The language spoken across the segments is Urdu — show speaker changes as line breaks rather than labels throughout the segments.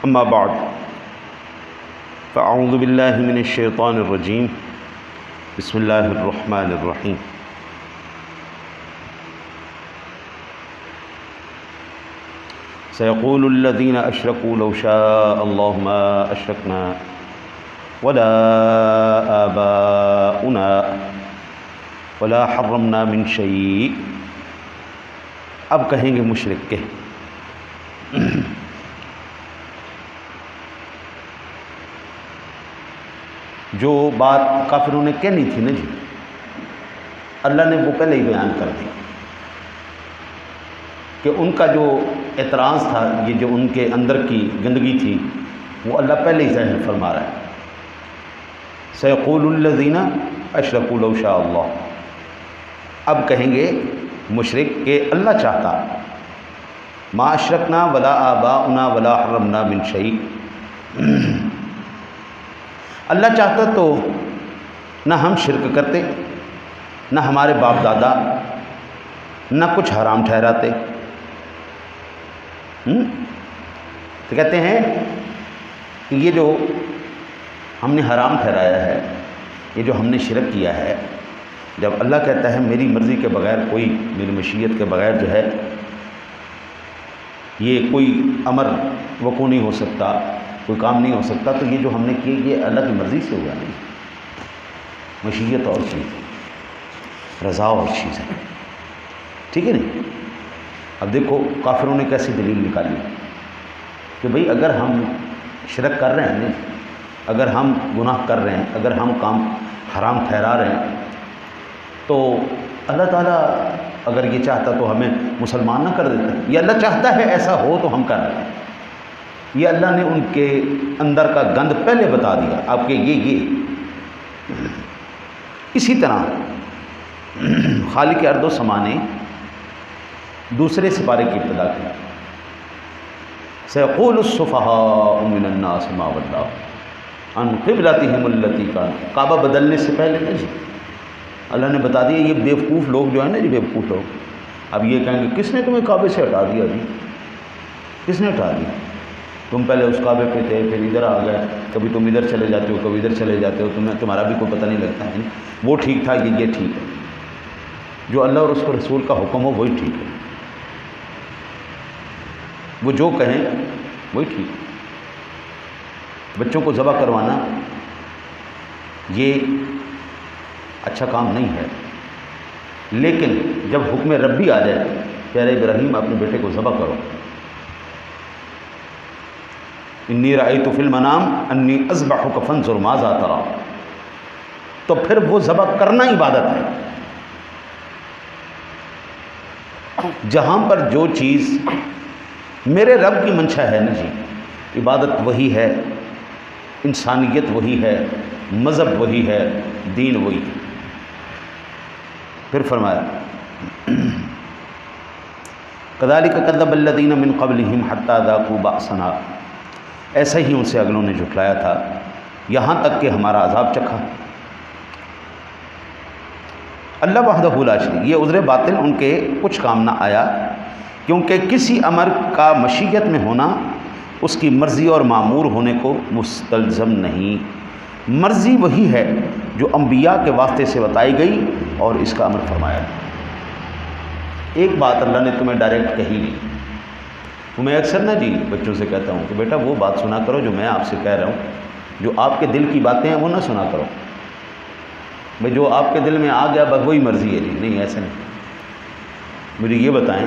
اما بعد فاعوذ باللہ من الشیطان الرجیم بسم اللہ الرحمن الرحیم سيقول الذين أشركوا لو شاء الله ما أشركنا ولا آباؤنا ولا حرمنا من شيء. اب کہیں گے مشرک کے جو بات کافروں نے کہنی تھی نا جی، اللہ نے وہ پہلے ہی بیان کر دی کہ ان کا جو اعتراض تھا، یہ جو ان کے اندر کی گندگی تھی، وہ اللہ پہلے ہی ظاہر فرما رہا ہے. سیقول الذین اشرکوا لو شاء اللہ. اب کہیں گے مشرک کہ اللہ چاہتا ما اشرکنا ولا آباؤنا ولا حرمنا من شیء. اللہ چاہتا تو نہ ہم شرک کرتے، نہ ہمارے باپ دادا، نہ کچھ حرام ٹھہراتے. تو کہتے ہیں کہ یہ جو ہم نے حرام ٹھہرایا ہے، یہ جو ہم نے شرک کیا ہے، جب اللہ کہتا ہے میری مرضی کے بغیر کوئی، میری مشیت کے بغیر جو ہے یہ کوئی امر وقوع نہیں ہو سکتا، کوئی کام نہیں ہو سکتا، تو یہ جو ہم نے کیا یہ اللہ کی مرضی سے ہوا نہیں. مشیت اور چیز، رضا اور چیز ہے، ٹھیک ہے نہیں. اب دیکھو کافروں نے کیسی دلیل نکالی کہ بھئی اگر ہم شرک کر رہے ہیں، اگر ہم گناہ کر رہے ہیں، اگر ہم کام حرام ٹھہرا رہے ہیں، تو اللہ تعالیٰ اگر یہ چاہتا تو ہمیں مسلمان نہ کر دیتا. یہ اللہ چاہتا ہے ایسا ہو تو ہم کر رہے ہیں. یہ اللہ نے ان کے اندر کا گند پہلے بتا دیا آپ کے یہ. اسی طرح خالق ارض و سما نے دوسرے سپارے کی ابتدا کی. سیقول السفہاء من الناس ما ولاهم عن قبلتهم التي كانوا. کعبہ بدلنے سے پہلے نا جی اللہ نے بتا دیا یہ بیوقوف لوگ جو ہیں نا جی، بیوقوف لوگ اب یہ کہیں گے کس نے تمہیں کعبے سے ہٹا دیا جی، کس نے ہٹا دیا؟ تم پہلے اس کعبے پہ تھے، پھر ادھر آ گئے، کبھی تم ادھر چلے جاتے ہو، کبھی ادھر چلے جاتے ہو، تمہارا بھی کوئی پتہ نہیں لگتا ہے. وہ ٹھیک تھا، یہ ٹھیک ہے. جو اللہ اور اس کو رسول کا حکم ہو وہی ٹھیک ہے، وہ جو کہیں وہی ٹھیک ہے. بچوں کو ذبح کروانا یہ اچھا کام نہیں ہے، لیکن جب حکم ربی آ جائے پیارے ابراہیم اپنے بیٹے کو ذبح کرو، انی رأیت فی المنام انی اذبحک فانظر ماذا تری، تو پھر وہ ذبح کرنا عبادت ہے. جہاں پر جو چیز میرے رب کی منشا ہے نا جی، عبادت وہی ہے، انسانیت وہی ہے، مذہب وہی ہے، دین وہی ہے. پھر فرمایا کذالک کذب الذین من قبلہم حتی ذاقوا بأسنا. ایسا ہی ان سے اگلوں نے جھٹلایا تھا یہاں تک کہ ہمارا عذاب چکھا. اللہ وحدہ لا شریک، یہ عذر باطل ان کے کچھ کام نہ آیا، کیونکہ کسی امر کا مشیت میں ہونا اس کی مرضی اور معمور ہونے کو مستلزم نہیں. مرضی وہی ہے جو انبیاء کے واسطے سے بتائی گئی اور اس کا امر فرمایا. ایک بات اللہ نے تمہیں ڈائریکٹ کہی نہیں. میں اکثر نا جی بچوں سے کہتا ہوں کہ بیٹا وہ بات سنا کرو جو میں آپ سے کہہ رہا ہوں، جو آپ کے دل کی باتیں ہیں وہ نہ سنا کرو. بھائی جو آپ کے دل میں آ گیا بس وہی مرضی ہے جی. نہیں، ایسا نہیں. مجھے یہ بتائیں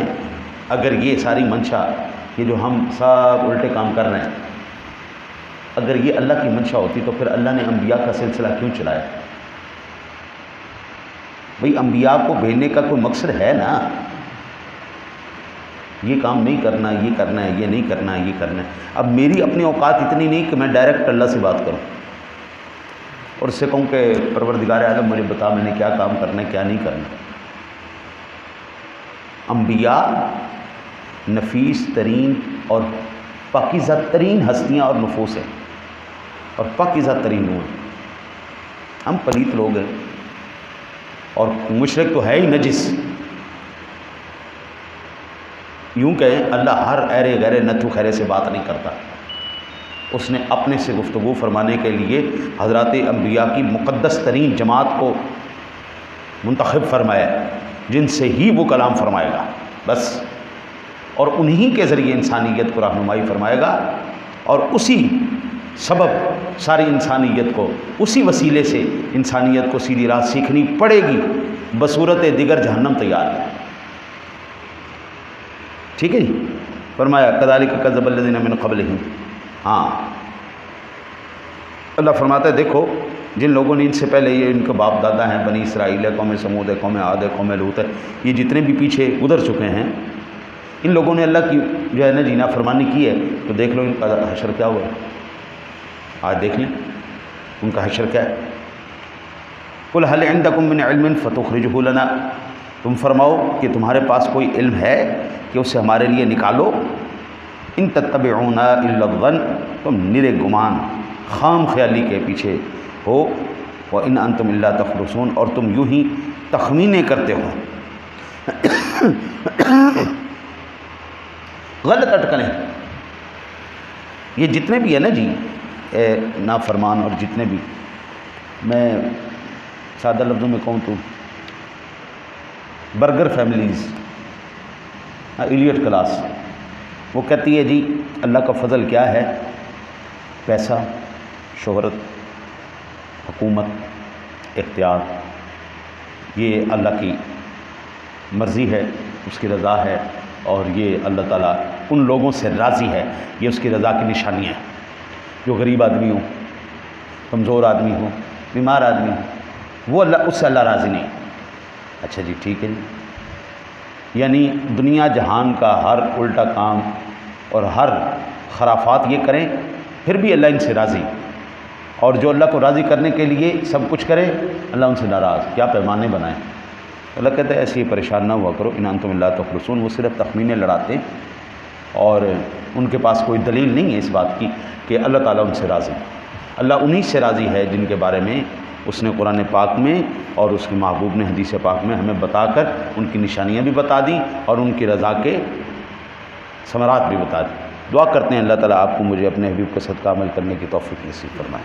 اگر یہ ساری منشا، یہ جو ہم سب الٹے کام کر رہے ہیں، اگر یہ اللہ کی منشا ہوتی تو پھر اللہ نے انبیاء کا سلسلہ کیوں چلایا؟ بھئی انبیاء کو بھیجنے کا کوئی مقصد ہے نا. یہ کام نہیں کرنا، یہ کرنا ہے، یہ نہیں کرنا ہے، یہ کرنا ہے. اب میری اپنی اوقات اتنی نہیں کہ میں ڈائریکٹ اللہ سے بات کروں اور اس سے کہوں کہ پروردگار عالم مجھے بتا میں نے کیا کام کرنا ہے، کیا نہیں کرنا. انبیاء نفیس ترین اور پاکیزہ ترین ہستیاں اور نفوس ہیں اور پاکیزہ ترین نور ہیں. ہم پلیت لوگ ہیں اور مشرک تو ہے ہی نجس. یوں کہیں اللہ ہر ایرے غیرے نتھو خیرے سے بات نہیں کرتا. اس نے اپنے سے گفتگو فرمانے کے لیے حضرات انبیاء کی مقدس ترین جماعت کو منتخب فرمایا، جن سے ہی وہ کلام فرمائے گا بس، اور انہی کے ذریعے انسانیت کو رہنمائی فرمائے گا، اور اسی سبب ساری انسانیت کو، اسی وسیلے سے انسانیت کو سیدھی راہ سیکھنی پڑے گی، بصورت دیگر جہنم تیار ہے۔ ٹھیک ہے جی، فرمایا کذالک کذب الذین من قبلہم۔ ہاں اللہ فرماتا ہے دیکھو جن لوگوں نے ان سے پہلے، یہ ان کے باپ دادا ہیں، بنی اسرائیل ہے، قوم سمود ہے، قوم عاد ہے، قوم لوط ہے، یہ جتنے بھی پیچھے گزر چکے ہیں، ان لوگوں نے اللہ کی جو ہے نا جی نافرمانی کی ہے، تو دیکھ لو ان کا حشر کیا ہوا ہے، آج دیکھ لیں ان کا حشر کیا ہے۔ قل هل عندکم من علم فتخرجہ لنا، تم فرماؤ کہ تمہارے پاس کوئی علم ہے کہ اسے ہمارے لیے نکالو۔ ان تتبعون الا الظن، تم نرے گمان خام خیالی کے پیچھے ہو، وان انتم الا تخرصون، اور تم یوں ہی تخمینے کرتے ہو، غلط اٹکلیں۔ یہ جتنے بھی ہیں نا جی نافرمان، اور جتنے بھی، میں سادہ لفظوں میں کہوں تو برگر فیملیز، ایلیٹ کلاس، وہ کہتی ہے جی اللہ کا فضل کیا ہے، پیسہ، شہرت، حکومت، اختیار، یہ اللہ کی مرضی ہے، اس کی رضا ہے، اور یہ اللہ تعالیٰ ان لوگوں سے راضی ہے، یہ اس کی رضا کی نشانیاں ہیں جو غریب آدمی ہوں، کمزور آدمی ہوں، بیمار آدمی ہوں، وہ اللہ، اس سے اللہ راضی نہیں۔ اچھا جی ٹھیک ہے جی، یعنی دنیا جہان کا ہر الٹا کام اور ہر خرافات یہ کریں، پھر بھی اللہ ان سے راضی، اور جو اللہ کو راضی کرنے کے لیے سب کچھ کرے، اللہ ان سے ناراض، کیا پیمانے بنائیں۔ اللہ کہتا ہے ایسے ہی پریشان نہ ہوا کرو، ان انتم الا تخرصون، وہ صرف تخمینے لڑاتے ہیں، اور ان کے پاس کوئی دلیل نہیں ہے اس بات کی کہ اللہ تعالیٰ ان سے راضی۔ اللہ انہی سے راضی ہے جن کے بارے میں اس نے قرآن پاک میں اور اس کے محبوب نے حدیث پاک میں ہمیں بتا کر ان کی نشانیاں بھی بتا دیں، اور ان کی رضا کے ثمرات بھی بتا دیں۔ دعا کرتے ہیں اللہ تعالیٰ آپ کو مجھے اپنے حبیب کا صدقہ عمل کرنے کی توفیق نصیب فرمائے۔